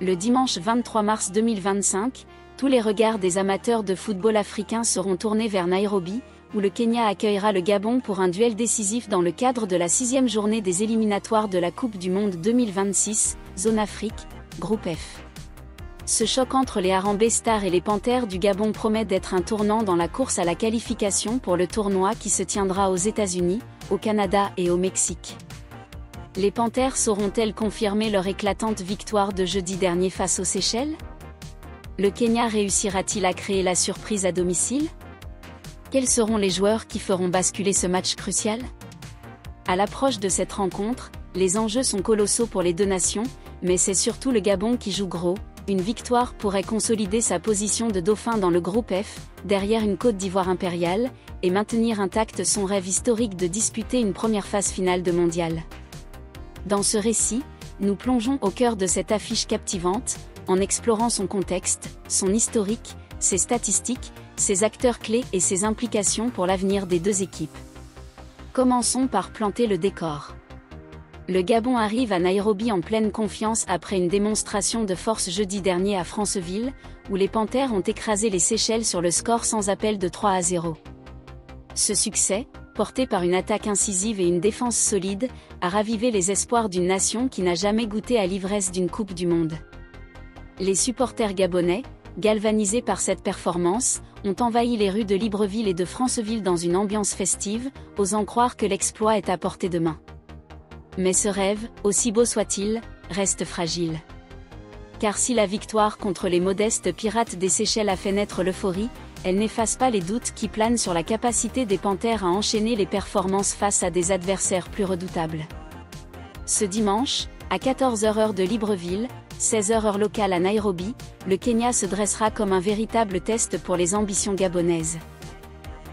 Le dimanche 23 mars 2025, tous les regards des amateurs de football africain seront tournés vers Nairobi, où le Kenya accueillera le Gabon pour un duel décisif dans le cadre de la 6e journée des éliminatoires de la Coupe du Monde 2026, Zone Afrique, Groupe F. Ce choc entre les Harambee Stars et les Panthères du Gabon promet d'être un tournant dans la course à la qualification pour le tournoi qui se tiendra aux États-Unis, au Canada et au Mexique. Les Panthères sauront-elles confirmer leur éclatante victoire de jeudi dernier face aux Seychelles? Le Kenya réussira-t-il à créer la surprise à domicile? Quels seront les joueurs qui feront basculer ce match crucial? À l'approche de cette rencontre, les enjeux sont colossaux pour les deux nations, mais c'est surtout le Gabon qui joue gros. Une victoire pourrait consolider sa position de dauphin dans le groupe F, derrière une Côte d'Ivoire impériale, et maintenir intact son rêve historique de disputer une première phase finale de mondial. Dans ce récit, nous plongeons au cœur de cette affiche captivante, en explorant son contexte, son historique, ses statistiques, ses acteurs clés et ses implications pour l'avenir des deux équipes. Commençons par planter le décor. Le Gabon arrive à Nairobi en pleine confiance après une démonstration de force jeudi dernier à Franceville, où les Panthères ont écrasé les Seychelles sur le score sans appel de 3-0. Ce succès, porté par une attaque incisive et une défense solide, a ravivé les espoirs d'une nation qui n'a jamais goûté à l'ivresse d'une Coupe du Monde. Les supporters gabonais, galvanisés par cette performance, ont envahi les rues de Libreville et de Franceville dans une ambiance festive, osant croire que l'exploit est à portée de main. Mais ce rêve, aussi beau soit-il, reste fragile. Car si la victoire contre les modestes pirates des Seychelles a fait naître l'euphorie, elle n'efface pas les doutes qui planent sur la capacité des Panthères à enchaîner les performances face à des adversaires plus redoutables. Ce dimanche, à 14h heure de Libreville, 16h heure locale à Nairobi, le Kenya se dressera comme un véritable test pour les ambitions gabonaises.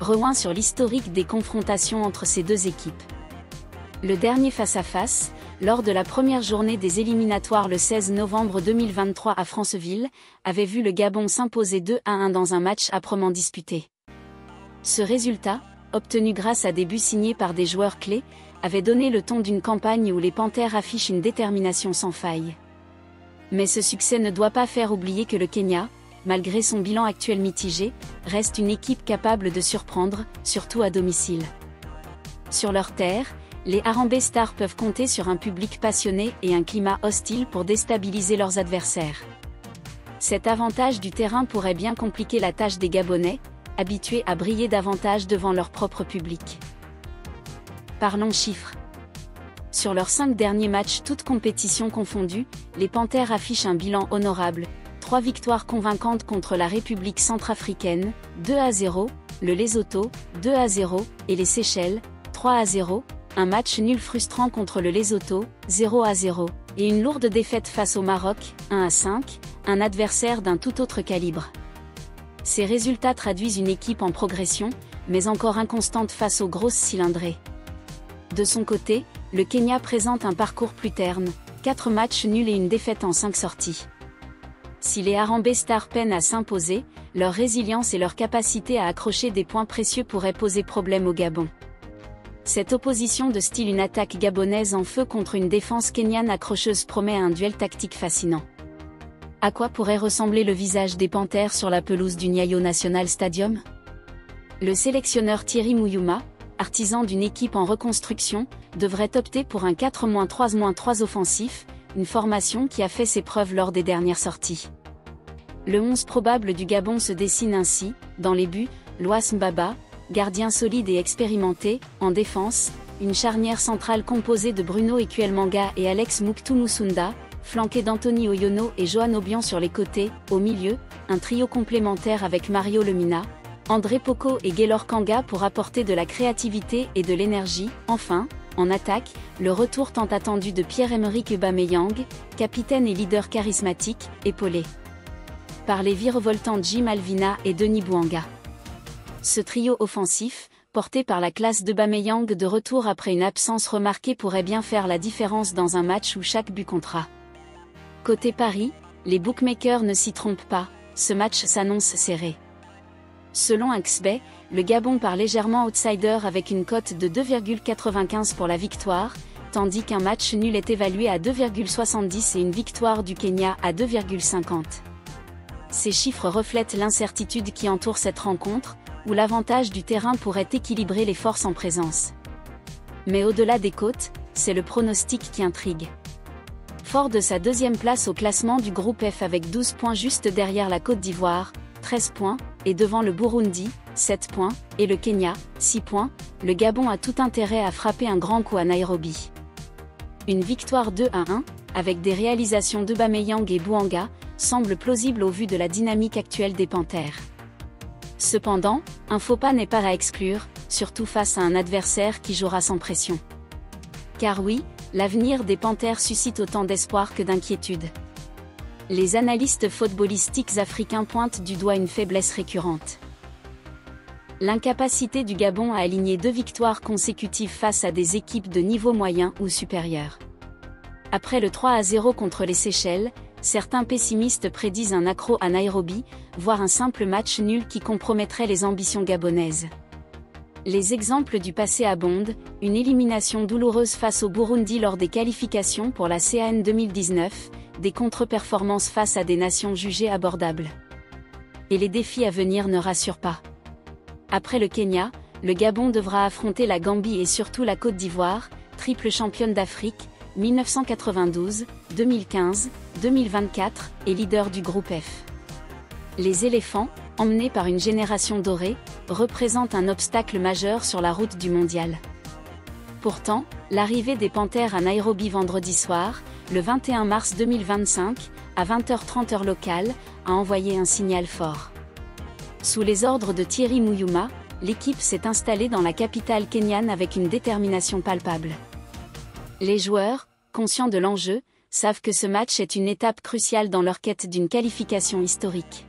Rejoint sur l'historique des confrontations entre ces deux équipes. Le dernier face-à-face, lors de la première journée des éliminatoires le 16 novembre 2023 à Franceville, avait vu le Gabon s'imposer 2-1 dans un match âprement disputé. Ce résultat, obtenu grâce à des buts signés par des joueurs clés, avait donné le ton d'une campagne où les Panthères affichent une détermination sans faille. Mais ce succès ne doit pas faire oublier que le Kenya, malgré son bilan actuel mitigé, reste une équipe capable de surprendre, surtout à domicile. Sur leur terre, les Harambee Stars peuvent compter sur un public passionné et un climat hostile pour déstabiliser leurs adversaires. Cet avantage du terrain pourrait bien compliquer la tâche des Gabonais, habitués à briller davantage devant leur propre public. Parlons chiffres. Sur leurs 5 derniers matchs toutes compétitions confondues, les Panthères affichent un bilan honorable. 3 victoires convaincantes contre la République centrafricaine, 2-0, le Lesotho, 2-0, et les Seychelles, 3-0, un match nul frustrant contre le Lesotho, 0-0, et une lourde défaite face au Maroc, 1-5, un adversaire d'un tout autre calibre. Ces résultats traduisent une équipe en progression, mais encore inconstante face aux grosses cylindrées. De son côté, le Kenya présente un parcours plus terne, 4 matchs nuls et une défaite en 5 sorties. Si les Harambee Stars peinent à s'imposer, leur résilience et leur capacité à accrocher des points précieux pourraient poser problème au Gabon. Cette opposition de style, une attaque gabonaise en feu contre une défense kenyane accrocheuse, promet un duel tactique fascinant. À quoi pourrait ressembler le visage des Panthères sur la pelouse du Nyayo National Stadium? Le sélectionneur Thierry Muyuma, artisan d'une équipe en reconstruction, devrait opter pour un 4-3-3 offensif, une formation qui a fait ses preuves lors des dernières sorties. Le 11 probable du Gabon se dessine ainsi: dans les buts, Louas Mbaba, gardien solide et expérimenté; en défense, une charnière centrale composée de Bruno Ekuelmanga et Alex Muktumusunda, flanqué d'Anthony Oyono et Johan Obiang sur les côtés; au milieu, un trio complémentaire avec Mario Lemina, André Poko et Gaylor Kanga pour apporter de la créativité et de l'énergie. Enfin, en attaque, le retour tant attendu de Pierre-Emerick Aubameyang, capitaine et leader charismatique, épaulé par les virevoltants Jim Alvina et Denis Bouanga. Ce trio offensif, porté par la classe d'Aubameyang de retour après une absence remarquée, pourrait bien faire la différence dans un match où chaque but comptera. Côté Paris, les bookmakers ne s'y trompent pas, ce match s'annonce serré. Selon XBet, le Gabon part légèrement outsider avec une cote de 2,95 pour la victoire, tandis qu'un match nul est évalué à 2,70 et une victoire du Kenya à 2,50. Ces chiffres reflètent l'incertitude qui entoure cette rencontre, où l'avantage du terrain pourrait équilibrer les forces en présence. Mais au-delà des côtes, c'est le pronostic qui intrigue. Fort de sa deuxième place au classement du groupe F avec 12 points juste derrière la Côte d'Ivoire, 13 points, et devant le Burundi, 7 points, et le Kenya, 6 points, le Gabon a tout intérêt à frapper un grand coup à Nairobi. Une victoire 2-1, avec des réalisations d'Aubameyang et Bouanga, semble plausible au vu de la dynamique actuelle des Panthères. Cependant, un faux pas n'est pas à exclure, surtout face à un adversaire qui jouera sans pression. Car oui, l'avenir des Panthères suscite autant d'espoir que d'inquiétude. Les analystes footballistiques africains pointent du doigt une faiblesse récurrente. L'incapacité du Gabon à aligner 2 victoires consécutives face à des équipes de niveau moyen ou supérieur. Après le 3-0 contre les Seychelles, certains pessimistes prédisent un accroc à Nairobi, voire un simple match nul qui compromettrait les ambitions gabonaises. Les exemples du passé abondent, une élimination douloureuse face au Burundi lors des qualifications pour la CAN 2019, des contre-performances face à des nations jugées abordables. Et les défis à venir ne rassurent pas. Après le Kenya, le Gabon devra affronter la Gambie et surtout la Côte d'Ivoire, triple championne d'Afrique, 1992, 2015, 2024, et leader du groupe F. Les éléphants, emmenés par une génération dorée, représentent un obstacle majeur sur la route du mondial. Pourtant, l'arrivée des Panthères à Nairobi vendredi soir, le 21 mars 2025, à 20h30 heure locale, a envoyé un signal fort. Sous les ordres de Thierry Muyuma, l'équipe s'est installée dans la capitale kenyane avec une détermination palpable. Les joueurs, conscients de l'enjeu, savent que ce match est une étape cruciale dans leur quête d'une qualification historique.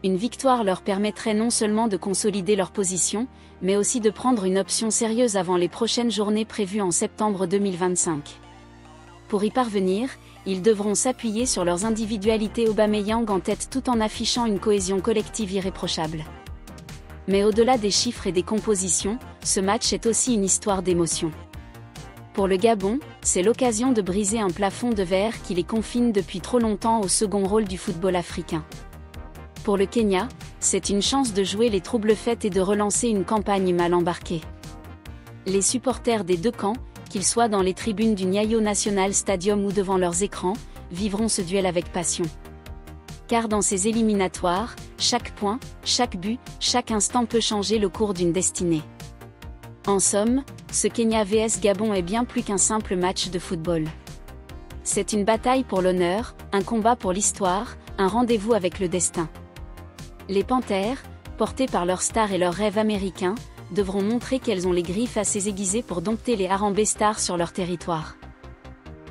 Une victoire leur permettrait non seulement de consolider leur position, mais aussi de prendre une option sérieuse avant les prochaines journées prévues en septembre 2025. Pour y parvenir, ils devront s'appuyer sur leurs individualités Aubameyang en tête tout en affichant une cohésion collective irréprochable. Mais au-delà des chiffres et des compositions, ce match est aussi une histoire d'émotion. Pour le Gabon, c'est l'occasion de briser un plafond de verre qui les confine depuis trop longtemps au second rôle du football africain. Pour le Kenya, c'est une chance de jouer les troubles faits et de relancer une campagne mal embarquée. Les supporters des deux camps, qu'ils soient dans les tribunes du Nyayo National Stadium ou devant leurs écrans, vivront ce duel avec passion. Car dans ces éliminatoires, chaque point, chaque but, chaque instant peut changer le cours d'une destinée. En somme, ce Kenya vs Gabon est bien plus qu'un simple match de football. C'est une bataille pour l'honneur, un combat pour l'histoire, un rendez-vous avec le destin. Les Panthères, portées par leurs stars et leurs rêves américains, devront montrer qu'elles ont les griffes assez aiguisées pour dompter les Harambee Stars sur leur territoire.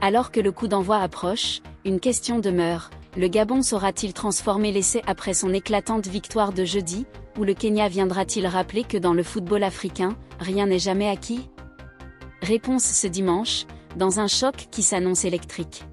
Alors que le coup d'envoi approche, une question demeure, le Gabon saura-t-il transformer l'essai après son éclatante victoire de jeudi, ou le Kenya viendra-t-il rappeler que dans le football africain, rien n'est jamais acquis ? Réponse ce dimanche, dans un choc qui s'annonce électrique.